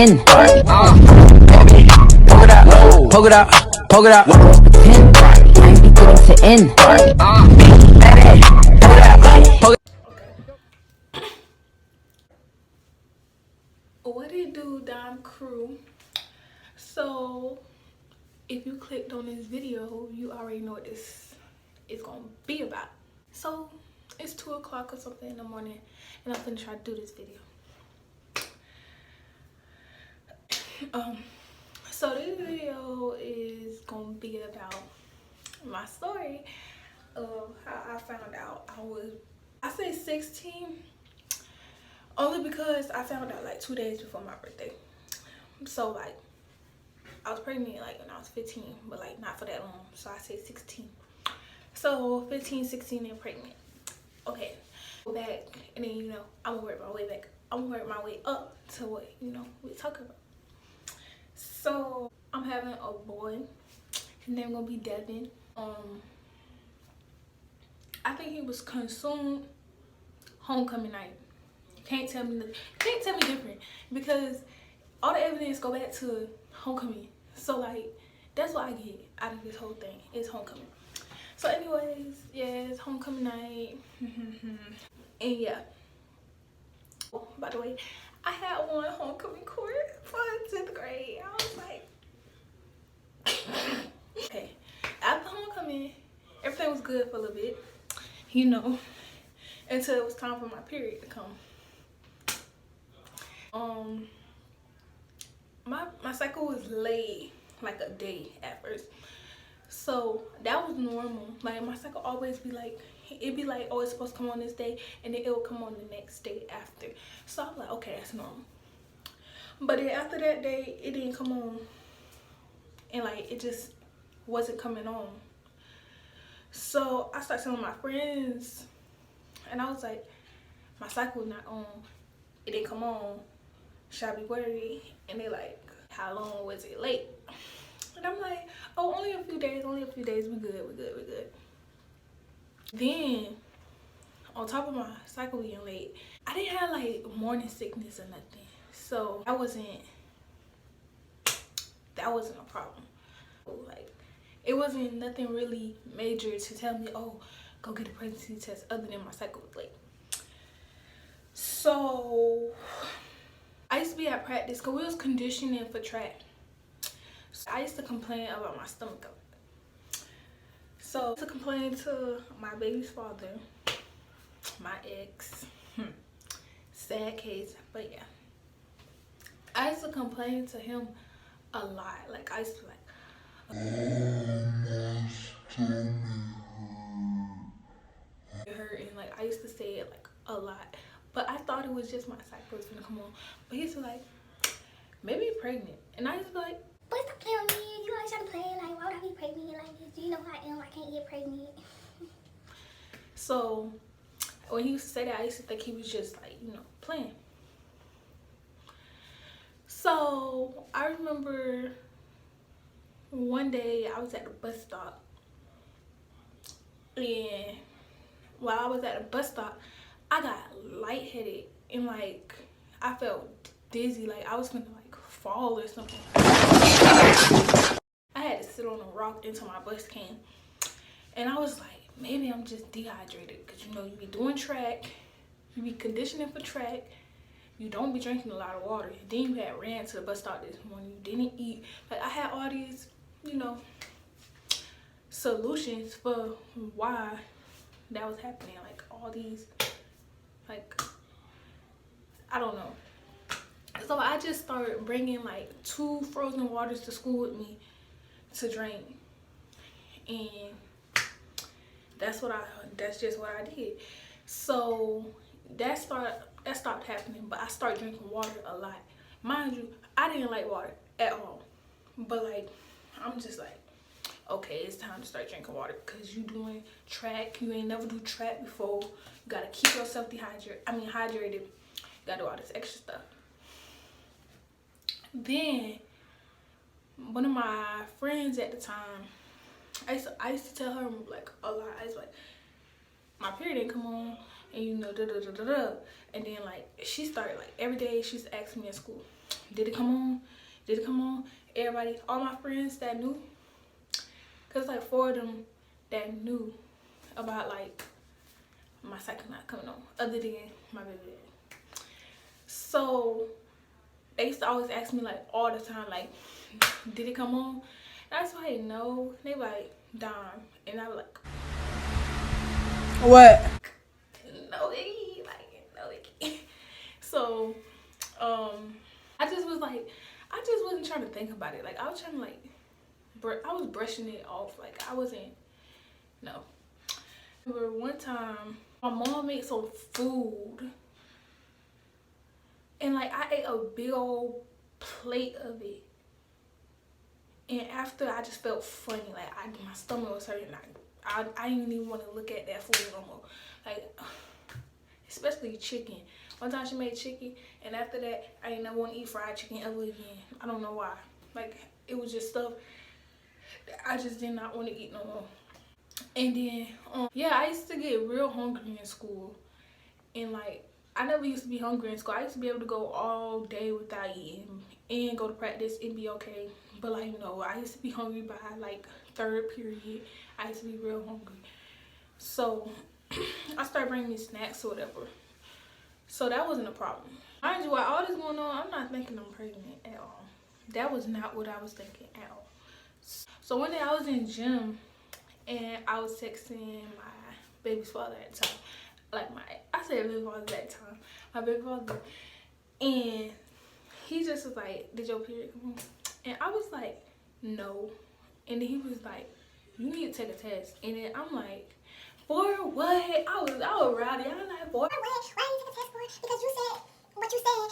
in. Poke it out, poke it out, poke it out. Pin. I be getting to in. Poke it out, poke it. What it do, Dime crew? So if you clicked on this video, you already know what this is gonna be about. So it's 2 o'clock or something in the morning, and I'm gonna try to do this video. So this video is gonna be about my story of how I found out I say 16 only because I found out like 2 days before my birthday. So like I was pregnant like when I was 15, but like not for that long, so I say 16. So 15, 16 and pregnant. Okay, go back, and then I'm gonna work my way back. I'm gonna work my way up to what we talking about. So I'm having a boy. His name gonna be Devin. I think he was consumed homecoming night. You can't tell me different, because all the evidence go back to homecoming. So like that's what I get out of this whole thing. It's homecoming. So anyways, yeah, it's homecoming night. And yeah. Oh, by the way, I had one homecoming court for 10th grade. I was like, okay. After homecoming, everything was good for a little bit, until it was time for my period to come. My cycle was late, like a day at first. So that was normal. Like my cycle always be like, it'd be like, oh, it's supposed to come on this day, and then it will come on the next day after. So I'm like, okay, that's normal. But then after that day, it didn't come on, and like it just wasn't coming on. So I started telling my friends, and I was like, my cycle not on, it didn't come on, should I be worried? And they like, how long was it late? And I'm like, oh, only a few days, we good. Then on top of my cycle being late, I didn't have like morning sickness or nothing, so that wasn't a problem. Like it wasn't nothing really major to tell me, oh, go get a pregnancy test, other than my cycle was late. So I used to be at practice because we was conditioning for track. So I used to complain about my stomach. So I used to complain to my baby's father, my ex. Sad case, but yeah. I used to complain to him a lot. Like I used to like, hurt, and like I used to say it like a lot. But I thought it was just my cycle was gonna come on. But he's like, maybe you're pregnant. And I used to be like, boy, stop playing with me. You always trying to play. Like, why would I be pregnant like this? Do you know who I am? I can't get pregnant. So when he used to say that, I used to think he was just like, playing. So I remember one day I was at the bus stop, and while I was at the bus stop, I got lightheaded, and like I felt dizzy, like I was gonna like fall or something. I had to sit on a rock until my bus came, and I was like, maybe I'm just dehydrated, because you be doing track, you be conditioning for track, you don't be drinking a lot of water. Then you had ran to the bus stop this morning, you didn't eat. Like I had all these solutions for why that was happening. Like all these, like, I don't know. So I just started bringing like 2 frozen waters to school with me to drink, and that's just what I did. So that stopped happening, but I started drinking water a lot. Mind you, I didn't like water at all, but like I'm just like, okay, it's time to start drinking water, because you doing track, you ain't never do track before, you gotta keep yourself hydrated, you gotta do all this extra stuff. Then one of my friends at the time, I used to tell her like a lot. I was like, my period didn't come on, and and then like she started like every day she's asking me at school, did it come on? Did it come on? Everybody, all my friends that knew, cause like 4 of them that knew about like my cycle not coming on, other than my baby dad. So they used to always ask me like all the time, like, did it come on? That's why no. They like, Dime, and I was like, What? no, it like no, it. So, I just was like, I just wasn't trying to think about it. Like I was trying to like, I was brushing it off. Like I wasn't. No. I remember one time my mom made some food, and like I ate a big old plate of it. And after, I just felt funny. Like my stomach was hurting. I didn't even want to look at that food no more. Like, especially chicken. One time she made chicken, and after that, I didn't ever want to eat fried chicken ever again. I don't know why. Like, it was just stuff that I just did not want to eat no more. And then, yeah, I used to get real hungry in school. And like, I never used to be hungry in school. I used to be able to go all day without eating and go to practice and be okay. But like, no, I used to be hungry by like 3rd period. I used to be real hungry. So I started bringing me snacks or whatever. So that wasn't a problem. Mind you, while all this going on, I'm not thinking I'm pregnant at all. That was not what I was thinking at all. So one day I was in gym and I was texting my baby's father at the time. Like I said baby father at that time. My baby father. And he just was like, did your period come on? And I was like, no. And then he was like, you need to take a test. And then I'm like, for what? I was rowdy. I was like, boy. Why you take a test for it? Because you said what you said, and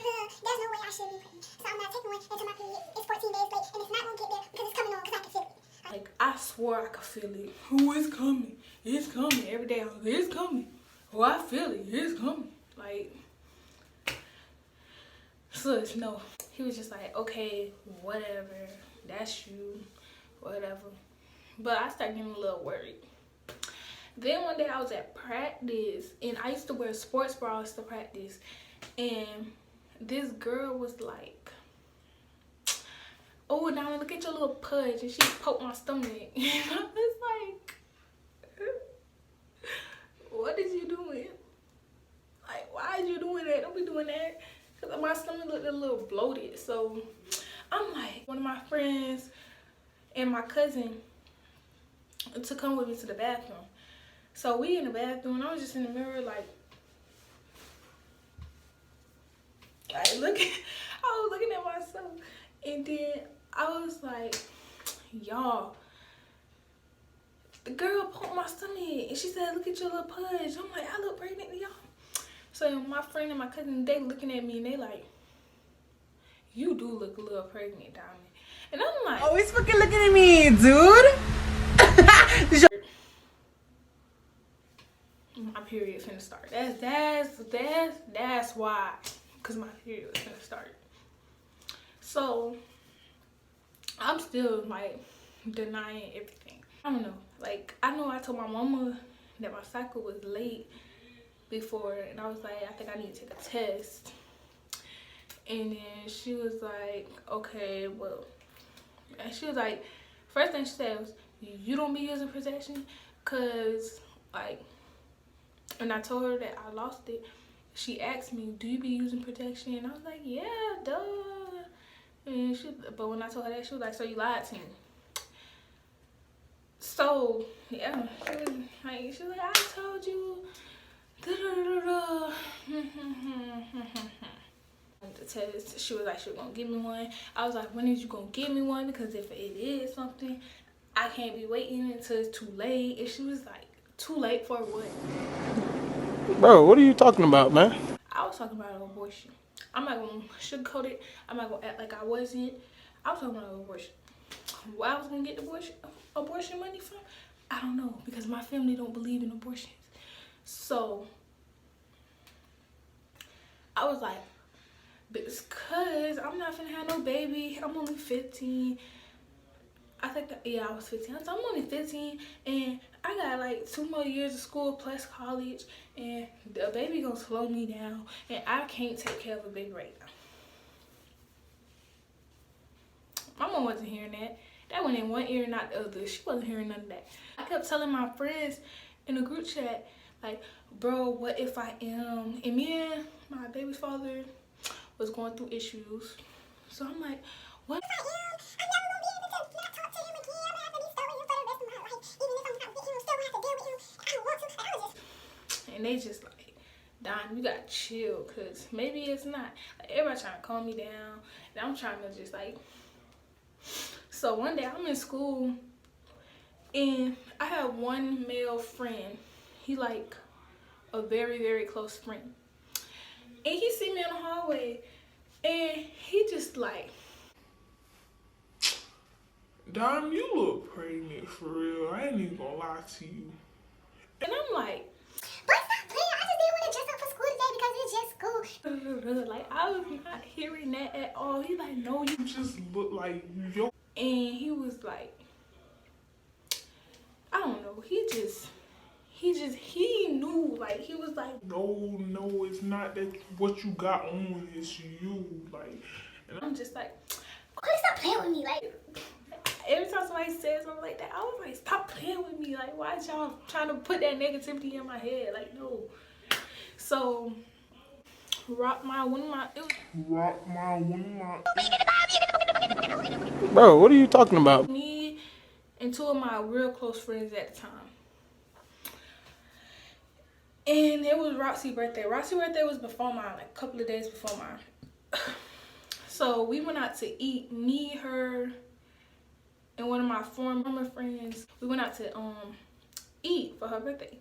yeah, and there's no way I should be pregnant. So I'm not taking one until my period is 14 days late, and it's not gonna get there because it's coming on because I can feel it. Like, I swore I could feel it. Who is coming? It's coming. Every day I was like, it's coming. Oh, I feel it. It's coming. Like, so no. He was just like, okay, whatever. That's you. Whatever. But I started getting a little worried. Then one day I was at practice, and I used to wear sports bras to practice, and this girl was like, oh, now look at your little pudge, and she poked my stomach. And I was like, what is you doing? Like, why is you doing that? Don't be doing that. Because my stomach looked a little bloated. So I'm like, one of my friends and my cousin to come with me to the bathroom. So we in the bathroom, and I was just in the mirror like looking. I was looking at myself, and then I was like, y'all, the girl poked my stomach, and she said, look at your little pudge. I'm like, I look pregnant to y'all. So my friend and my cousin, they looking at me, and they like, you do look a little pregnant, Diamond. And I'm like, Always fucking looking at me, dude. my period finna start. That's why, cause my period was finna start. So I'm still like denying everything. I don't know. Like, I know I told my mama that my cycle was late before, and I was like, I think I need to take a test. And then she was like, okay, well, and she was like, first thing she said was, you don't be using protection, cause like, and I told her that I lost it. She asked me, do you be using protection? And I was like, yeah, duh. And but when I told her that, she was like, so you lied to me. So yeah, she was like, I told you. The test, she was like, she was gonna give me one. I was like, when is you gonna give me one? Because if it is something, I can't be waiting until it's too late. And she was like, too late for what? Bro, what are you talking about, man? I was talking about abortion. I'm not gonna sugarcoat it. I'm not gonna act like I wasn't. I was talking about abortion. Where I was gonna get abortion money from, I don't know, because my family don't believe in abortions. So I was like, because I'm not finna have no baby. I'm only 15. I think I was 15. So I'm only 15, and I got like 2 more years of school plus college, and the baby gonna slow me down, and I can't take care of a baby right now. My mom wasn't hearing that. That went in one ear, not the other. She wasn't hearing none of that. I kept telling my friends in the group chat, like, bro, what if I am? And me and my baby's father was going through issues. So I'm like, what if I am? I'm never gonna be able to not talk to him again. I'm gonna have to be stuck with him for the rest of my life. Even if I'm not with him, I'm still gonna have to deal with him. I don't want to. I was just. And they just like, Don, you gotta chill, cause maybe it's not. Like, everybody trying to calm me down, and I'm trying to just like. So one day I'm in school, and I have one male friend. He like a very, very close friend, and he see me in the hallway, and he just like, Dime, you look pregnant for real. I ain't even gonna lie to you. and I'm like, But stop playing. I just didn't want to dress up for school today because it's just school. like I was not hearing that at all. He like, no, you. You just look like yo. And he was like, I don't know. He knew. Like, he was like, No, it's not that what you got on is you. Like, and I'm just like, Please stop playing with me. Like, every time somebody says something like that, I was like, stop playing with me. Like, why y'all trying to put that negativity in my head? Like, no. So, one of my. Bro, what are you talking about? Me and two of my real close friends at the time. And it was Roxy's birthday. Roxy's birthday was before mine, like a couple of days before mine. So we went out to eat, me, her, and one of my former friends. We went out to eat for her birthday.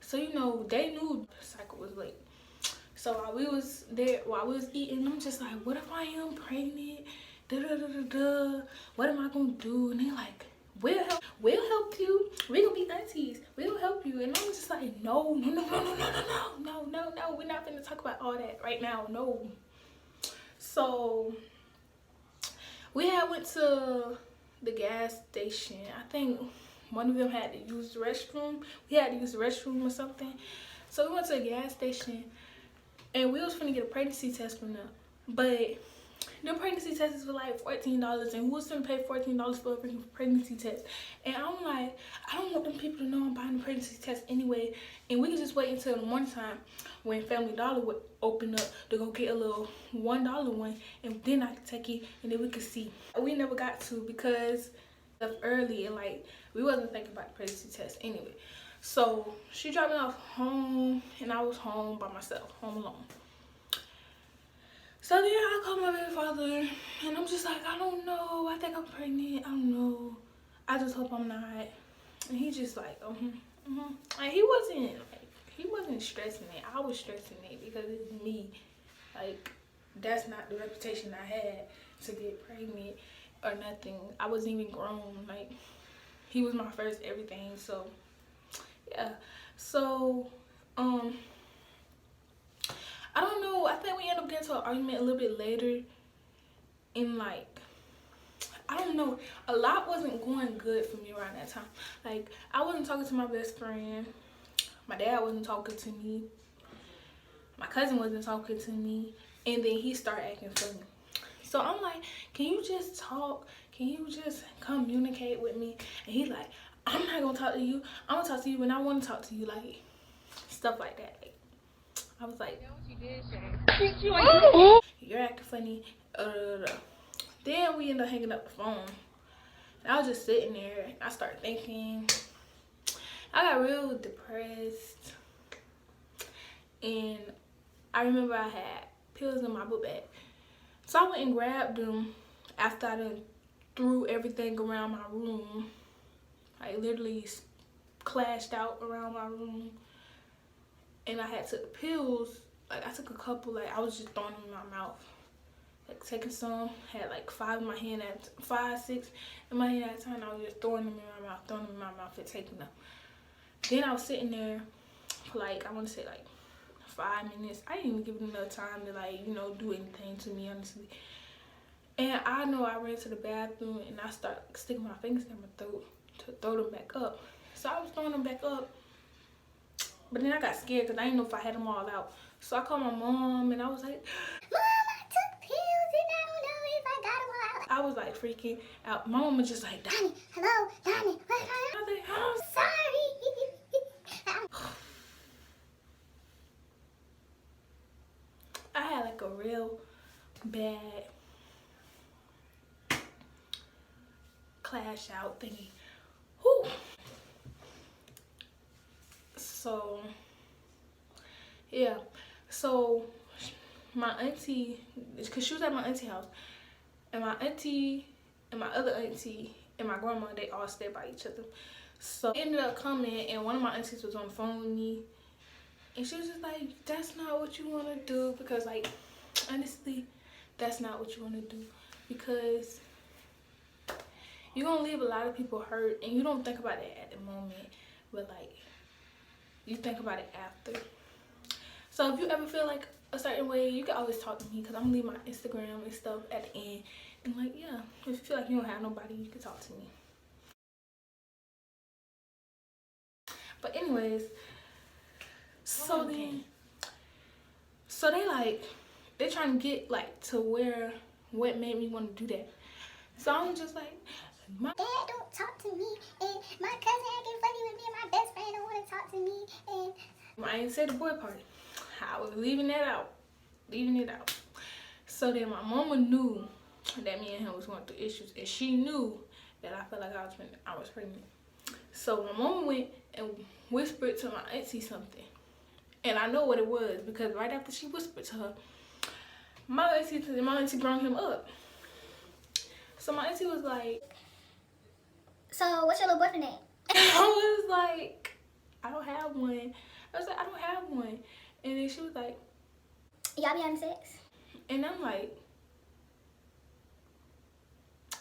So, you know, they knew the cycle was late. So while we was eating, I'm just like, what if I am pregnant? What am I gonna do? And they like, we'll help you. We're gonna be aunties. We'll help you. And I'm just like, no. We're not gonna talk about all that right now. No. So we had went to the gas station. I think one of them had to use the restroom. We had to use the restroom or something. So we went to a gas station, and we was finna get a pregnancy test from them. But the pregnancy tests were like $14, and who was gonna pay $14 for a pregnancy test? And I'm like, I don't want them people to know I'm buying a pregnancy test anyway, and we can just wait until the morning time when Family Dollar would open up to go get a little $1 one, and then I could take it, and then we could see. We never got to because of early, and like we wasn't thinking about the pregnancy test anyway. So she dropped me off home, and I was home by myself, home alone. So then I called my baby father, and I'm just like, I don't know. I think I'm pregnant. I don't know. I just hope I'm not. And he just like, Like he wasn't stressing it. I was stressing it because it's me. Like, that's not the reputation I had to get pregnant or nothing. I wasn't even grown. Like, he was my first everything. So yeah. So I don't know. I think we ended up getting to an argument a little bit later. And like, I don't know. A lot wasn't going good for me around that time. Like, I wasn't talking to my best friend. My dad wasn't talking to me. My cousin wasn't talking to me. And then he started acting funny. So I'm like, can you just talk? Can you just communicate with me? And he's like, I'm not gonna talk to you. I'm gonna talk to you when I want to talk to you. Like, stuff like that. Like, I was like, you're acting funny. Then we ended up hanging up the phone. And I was just sitting there. I started thinking. I got real depressed. And I remember I had pills in my book bag. So I went and grabbed them after I done threw everything around my room. I literally clashed out around my room. And I had took the pills. Like, I took a couple. Like, I was just throwing them in my mouth. Like, taking some. Had like 5 in my hand at 5, 6 in my hand at a time. I was just throwing them in my mouth, and taking them. Then I was sitting there for like, I want to say like 5 minutes. I didn't even give them enough time to, like, you know, do anything to me, honestly. And I know I ran to the bathroom and I started sticking my fingers in my throat to throw them back up. So I was throwing them back up. But then I got scared because I didn't know if I had them all out. So I called my mom and I was like, Mom, I took pills and I don't know if I got them all out. I I was like freaking out. My mom was just like, Diamond, hello, Diamond. What? I was like, I'm Sorry. I had like a real bad clash out thingy. Whew. So yeah, so my auntie, because she was at my auntie house, and my auntie and my other auntie and my grandma, they all stayed by each other. So I ended up coming, and one of my aunties was on the phone with me, and she was just like, that's not what you want to do, because like honestly, that's not what you want to do, because you're gonna leave a lot of people hurt, and you don't think about it at the moment, but like you think about it after. So if you ever feel like a certain way, you can always talk to me, because I'm gonna leave my Instagram and stuff at the end. And like, yeah, if you feel like you don't have nobody, you can talk to me. But anyways, so then, so they trying to get like to where, what made me want to do that. So I'm just like, my Dad don't talk to me, and my cousin acting funny with me, and my best friend don't want to talk to me, and I didn't say the boy party. I was leaving that out. Leaving it out. So then my mama knew that me and him was going through issues, and she knew that I felt like I was pregnant. So my mama went and whispered to my auntie something. And I know what it was, because right after she whispered to her, my auntie brought him up. So my auntie was like, so what's your little boyfriend name? I was like, I don't have one. I was like, I don't have one. And then she was like, Y'all be having sex? and I'm like,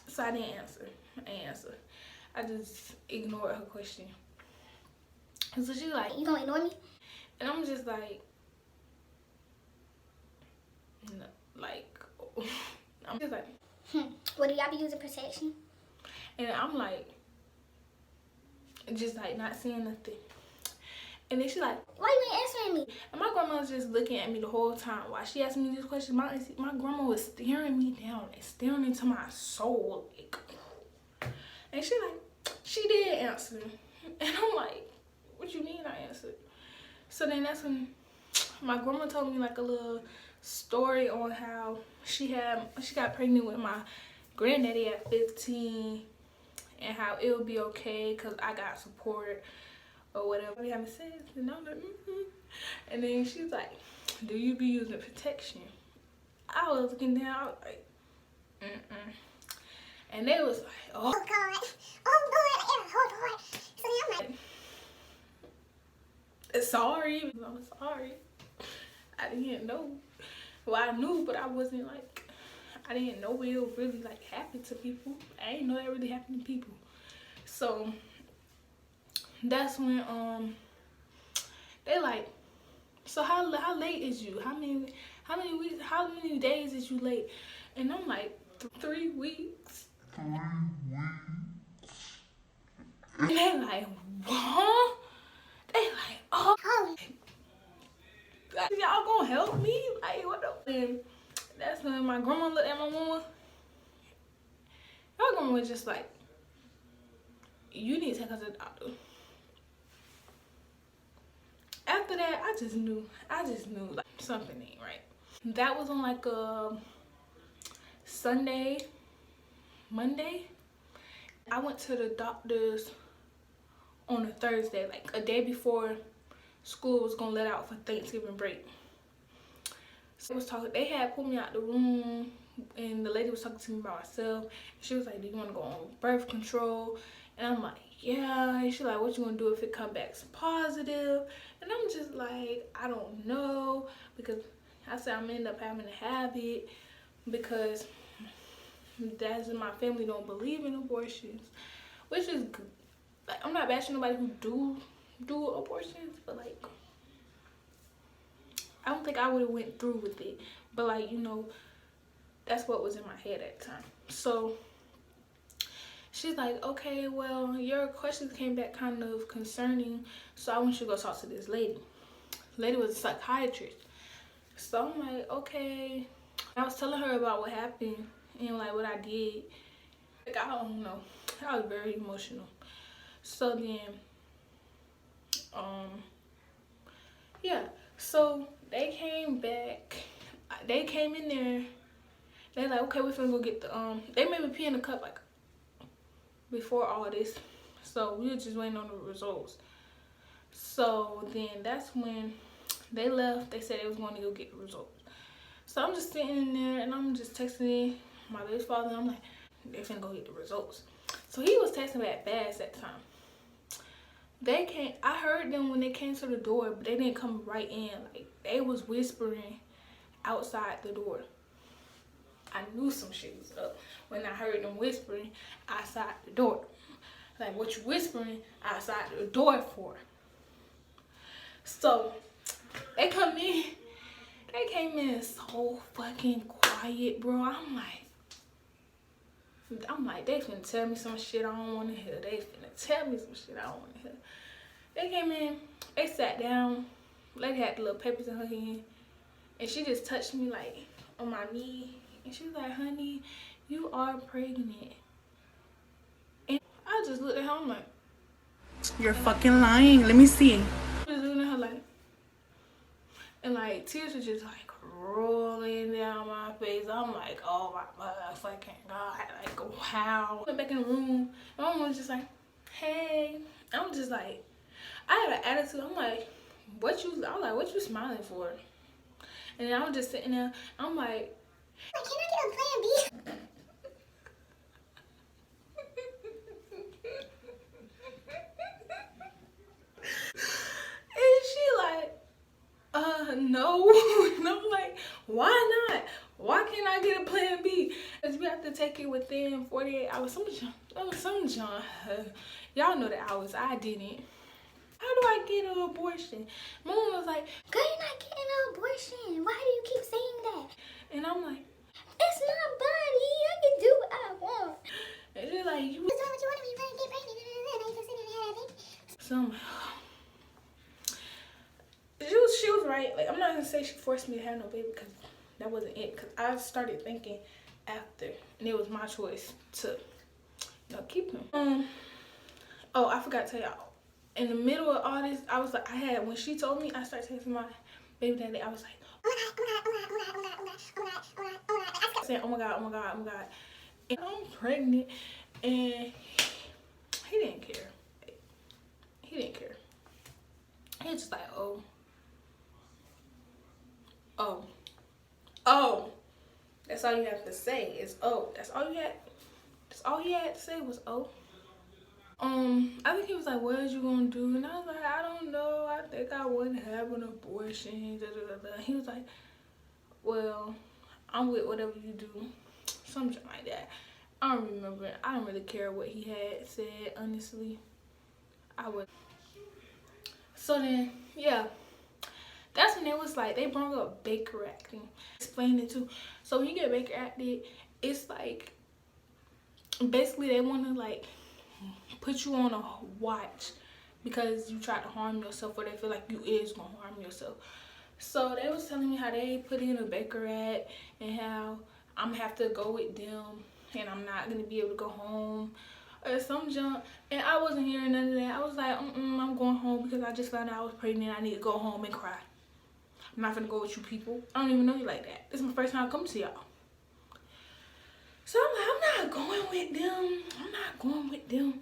so I didn't answer. I just ignored her question. And so she's like, You gonna ignore me? and I'm just like, no, like, I'm just like, What, do y'all be using protection? and I'm like, just like not saying nothing. And then she's like, Why you ain't answering me? and my grandma was just looking at me the whole time while she asked me this question. My grandma was staring me down and staring into my soul, like, and she did answer, and I'm like, what you mean I answered? So then that's when my grandma told me like a little story on how she got pregnant with my granddaddy at 15, and how it'll be okay because I got support or whatever. We having sex, and I'm like, and then she's like, do you be using protection? I was looking down, I was like, and they was like, oh God. Oh God. So then I'm like, sorry. I'm sorry. I didn't know. Well, I knew, but I wasn't like, I didn't know it would really like happen to people. I didn't know that really happened to people. So that's when they like, so how late is you? How many weeks? How many days is you late? And I'm like, 3 weeks. 3 weeks. And they're like, what? They like, oh, like, y'all gonna help me? Like, what the? And that's when my grandma looked at my mama. My grandma was just like, you need to take her to the doctor. After that, I just knew like something ain't right. That was on like a Sunday, Monday. I went to the doctor's on a Thursday, like a day before school was gonna let out for Thanksgiving break. So they had pulled me out the room, and the lady was talking to me about myself. She was like, do you want to go on birth control? And I'm like, yeah. And she's like, what you gonna do if it come back positive? And I'm just like, I don't know, because I said I'm end up having to have it, because that's my family don't believe in abortions, which is good. Like, I'm not bashing nobody who do abortions, but like, I don't think I would have went through with it. But like, you know, that's what was in my head at the time. So she's like, okay, well, your questions came back kind of concerning, so I want you to go talk to this lady. The lady was a psychiatrist. So I'm like, okay. I was telling her about what happened, and like what I did. Like, I don't know. I was very emotional. So then, yeah. So they came back. They came in there. They like, okay, we're finna go get the They made me pee in the cup like before all this. So we were just waiting on the results. So then that's when they left. They said they was going to go get the results. So I'm just sitting in there and I'm just texting my baby's father. And I'm like, they finna go get the results. So he was texting back fast at the time. They came. I heard them when they came to the door, but they didn't come right in. Like, they was whispering outside the door. I knew some shit was up when I heard them whispering outside the door. Like, what you whispering outside the door for? So they come in. They came in so fucking quiet, bro. I'm like, they finna tell me some shit I don't want to hear. They finna tell me some shit I don't want to hear. They came in, they sat down. Lady had the little papers in her hand, and she just touched me like on my knee, and she was like, honey, you are pregnant. And I just looked at her, I'm like, you're fucking lying. Let me see. I was looking at her like, and like tears were just like rolling down my face. I'm like, oh my motherfucking God. Like, wow. I went back in the room. My mom was just like, hey. I'm just like, I had an attitude. I'm like, what you smiling for? And then I was just sitting there. I'm like, Can I get a plan B? and she like, no. And I'm like, why not? Why can't I get a plan B? Because we have to take it within 48 hours. Some John. Y'all know the hours. I didn't. How do I get an abortion? Mom was like, Girl, you're not getting an abortion. Why do you keep saying that? and I'm like, It's my body. I can do what I want. and she's like, you. That's what you want to be. You want to get pregnant. Now you just sitting there and have a baby. So I'm like, she was right. Like, I'm not gonna say she forced me to have no baby, because that wasn't it. Because I started thinking after, and it was my choice to, keep him. Oh, I forgot to tell y'all. In the middle of all this, I was like, when she told me, I started texting my baby daddy. I was like, saying, oh my God, oh my God, oh my God. And I'm pregnant, and he didn't care. He didn't care. He was just like, oh. That's all you have to say is oh. That's all he had to say was oh. I think he was like, what is you gonna do? And I was like, I don't know. I think I wouldn't have an abortion. He was like, well, I'm with whatever you do. Something like that. I don't remember. I don't really care what he had said, honestly. I would. So then, yeah. That's when it was like, they brought up Baker acting. Explained it too. So when you get Baker acted, it's like, basically they want to like put you on a watch because you tried to harm yourself, or they feel like you is gonna harm yourself. So they was telling me how they put in a Baker act and how I'm gonna have to go with them and I'm not gonna be able to go home or some junk. And I wasn't hearing none of that. I was like, I'm going home because I just found out I was pregnant. I need to go home and cry. I'm not gonna go with you people. I don't even know you like that. This is my first time coming to y'all. So I'm like, I'm not going with them. I'm not going with them.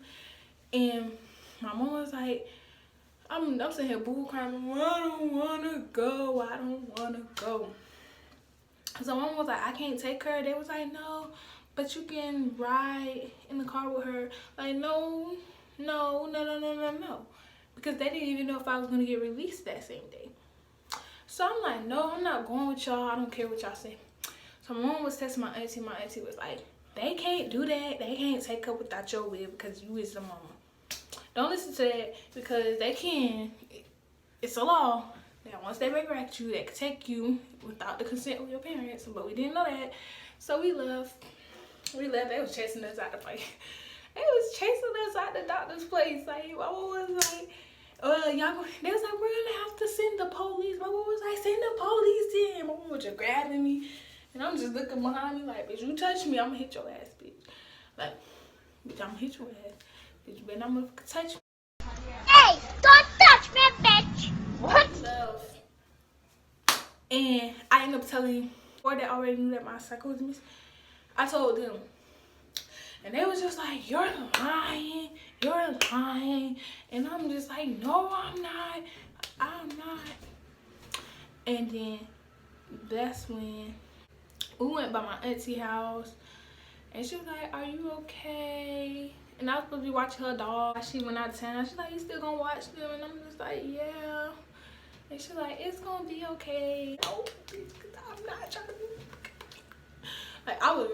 And my mom was like, I'm sitting here boo crying. I don't wanna go. I don't wanna go. So mom was like, I can't take her. They was like, no, but you can ride in the car with her. Like, no. Because they didn't even know if I was gonna get released that same day. So I'm like, no, I'm not going with y'all. I don't care what y'all say. So my mom was texting my auntie. My auntie was like, they can't do that. They can't take her without your will because you is the mama. Don't listen to that because they can. It's a law that once they Baker act you, they can take you without the consent of your parents. But we didn't know that. So we left. They was chasing us out the place. They was chasing us out the doctor's place. Like, my mom was like, y'all, they was like, we're gonna have to send the police. My mom was like, send the police in. My mom was just grabbing me And I'm just looking behind me like, bitch, you touch me, I'm gonna hit your ass, bitch. Like, bitch, I'm gonna hit your ass. Bitch, you better not motherfucking touch me. Hey, don't touch me, bitch. What? Love. And I ended up telling, or they already knew that my cycle was missing. I told them. And they was just like, you're lying. You're lying. And I'm just like, no, I'm not. I'm not. And then that's when we went by my auntie house. And she was like, are you okay? And I was supposed to be watching her dog. She went out of town. She's like, you still gonna watch them? And I'm just like, yeah. And she's like, it's gonna be okay. No, because I'm not trying to be. Like, I was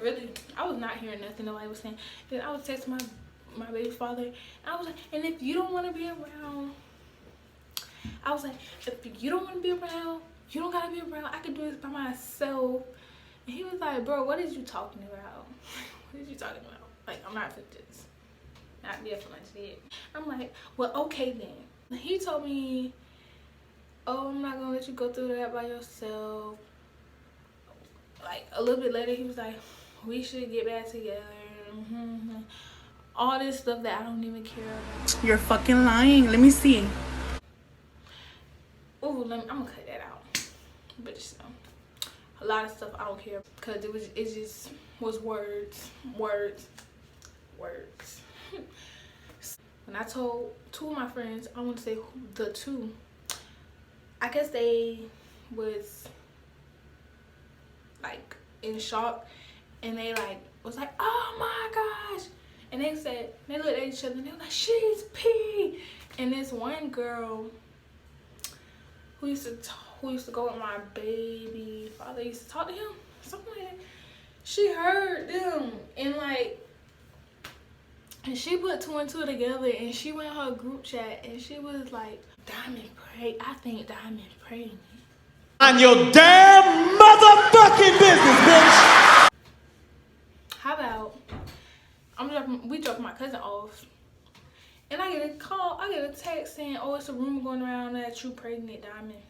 not hearing nothing nobody was saying. Then I was texting my baby father. And I was like, and if you don't want to be around, I was like, if you don't want to be around, you don't gotta be around. I can do this by myself. And he was like, bro, what is you talking about? What is you talking about? Like, I'm not fit this. Not there for my shit. I'm like, well, okay then. He told me, oh, I'm not gonna let you go through that by yourself. Like, a little bit later, he was like, we should get back together. All this stuff that I don't even care about. You're fucking lying. Let me see. Oh, I'm gonna cut that out. But just a lot of stuff I don't care, because it just was words. When I told two of my friends, I want to say the two, I guess they was like in shock, and they like was like, oh my gosh, and they looked at each other and they were like, she's P. And this one girl who used to go with my baby father, used to talk to him, something like that. She heard them and she put two and two together, and she went in her group chat and she was like, Diamond pregnant. I think Diamond pregnant. On your damn motherfucking business, bitch. How about we dropping my cousin off, and I get a text saying, oh, it's a rumor going around that you pregnant, Diamond.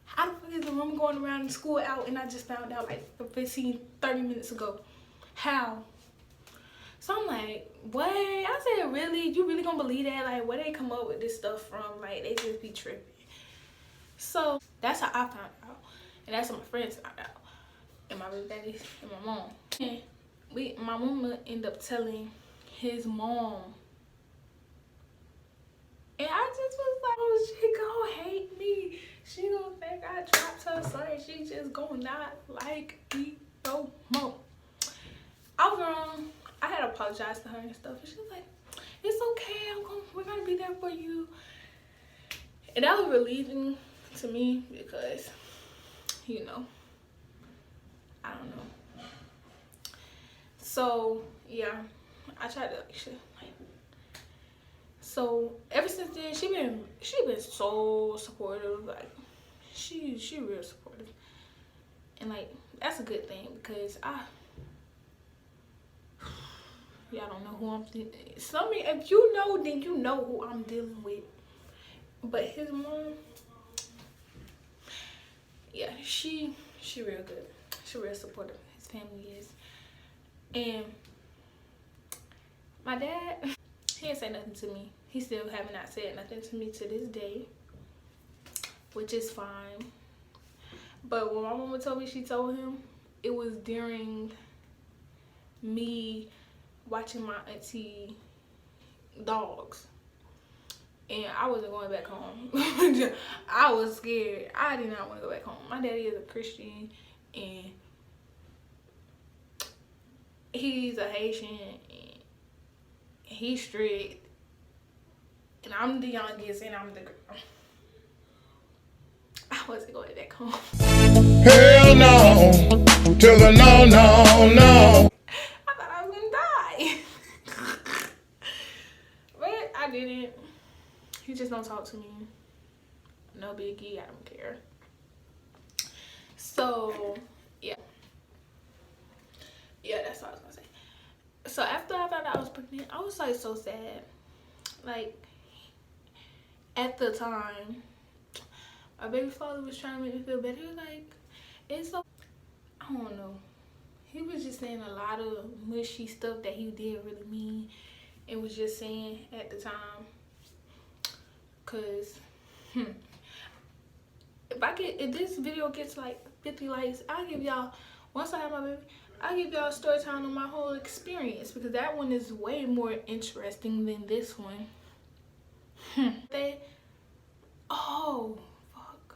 How the fuck is the rumor going around in school out, and I just found out like 30 minutes ago? How? So I'm like, what? I said, really? You really gonna believe that? Like, where they come up with this stuff from? Like, they just be tripping. So that's how I found out, and that's how my friends found out, and my baby daddy and my mom. And my mama ended up telling his mom, and I just was like, oh, she gonna hate me. She gonna think I dropped her son. She just gonna not like me no more. I was wrong. I had to apologize to her and stuff, and she was like, it's okay, we're gonna be there for you. And that was relieving to me, because, you know, I don't know. So yeah, I tried to so ever since then she been so supportive. Like, she real supportive, and like, that's a good thing, because y'all don't know who I'm dealing with. If you know, then you know who I'm dealing with. But his mom, yeah, she real good. She real supportive. His family is. And my dad, he didn't say nothing to me. He still have not said nothing to me to this day, which is fine. But when my mama told me she told him, it was during me watching my auntie dogs, and I wasn't going back home. I was scared. I did not want to go back home. My daddy is a Christian, and he's a Haitian, and he's strict, and I'm the youngest, and I'm the girl. I wasn't going back home. Hell no. To the no, no, no. I thought I was gonna die. But I didn't. He just don't talk to me. No biggie, I don't care. So yeah, that's all I was gonna say. So after I found out I was pregnant, I was like so sad. Like, at the time, my baby father was trying to make me feel better. He was like, it's so, I don't know. he was just saying a lot of mushy stuff that he didn't really mean and was just saying at the time. Cause if this video gets like 50 likes, I'll give y'all, once I have my baby, I'll give y'all a story time on my whole experience, because that one is way more interesting than this one. Oh fuck,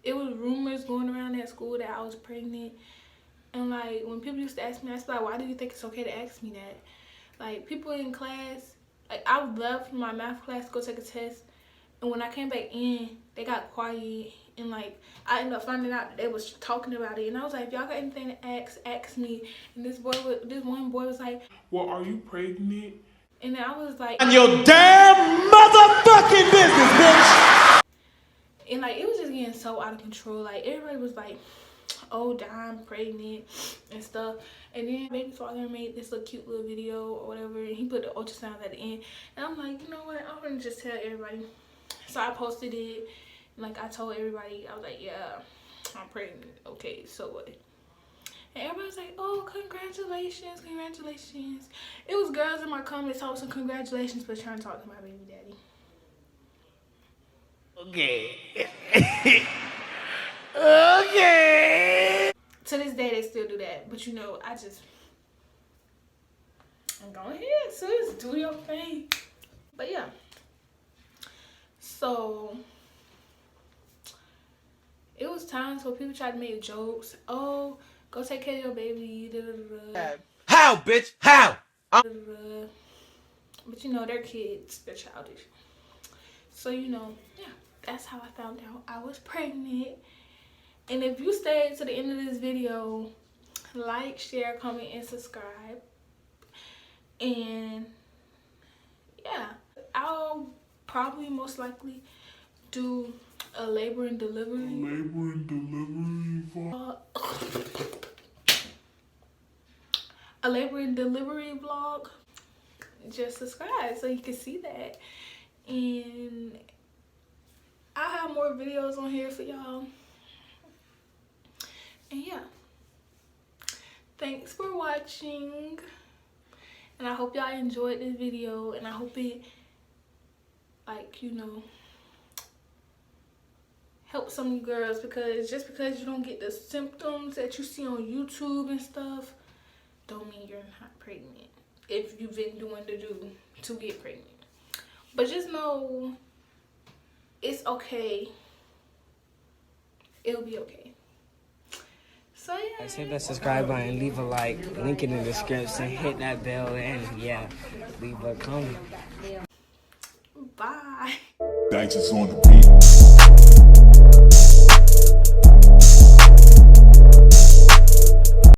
it was rumors going around at school that I was pregnant, and like when people used to ask me, I was like, why do you think it's okay to ask me that? Like people in class, like I left my math class to go take a test, and when I came back in, they got quiet, and like I ended up finding out that they was talking about it, and I was like, if y'all got anything to ask me. And this one boy was like, well, are you pregnant? and then I was like, And your damn motherfucking business, bitch. and like it was just getting so out of control. Like everybody was like, oh, Dime pregnant and stuff. And then baby father made this little cute little video or whatever, and he put the ultrasound at the end, and I'm like, you know what, I'm gonna just tell everybody. So I posted it, and like I told everybody, I was like, yeah, I'm pregnant. Okay, so what? And everybody's like, oh, congratulations, congratulations. It was girls in my comments talking congratulations, but trying to talk to my baby daddy. Okay. Okay. To this day, they still do that. But you know, I'm going ahead, sis, do your thing. But yeah. So, it was times where people tried to make jokes. Oh, go take care of your baby. Da, da, da, da. How, bitch? How? Da, da, da. But you know, they're kids. They're childish. So, you know, yeah. That's how I found out I was pregnant. And if you stayed to the end of this video, like, share, comment, and subscribe. And yeah, I'll probably most likely do a labor and delivery vlog. A labor and delivery vlog. Just subscribe so you can see that. And I have more videos on here for y'all. And yeah, thanks for watching, and I hope y'all enjoyed this video, and I hope it, like, you know, helps some of you girls, because just because you don't get the symptoms that you see on YouTube and stuff don't mean you're not pregnant if you've been doing the do to get pregnant. But just know it's okay. It'll be okay. So yeah. Hit that subscribe button, leave a like, link in the description, hit that bell, and yeah, leave a comment. Bye. Thanks, it's on the beat.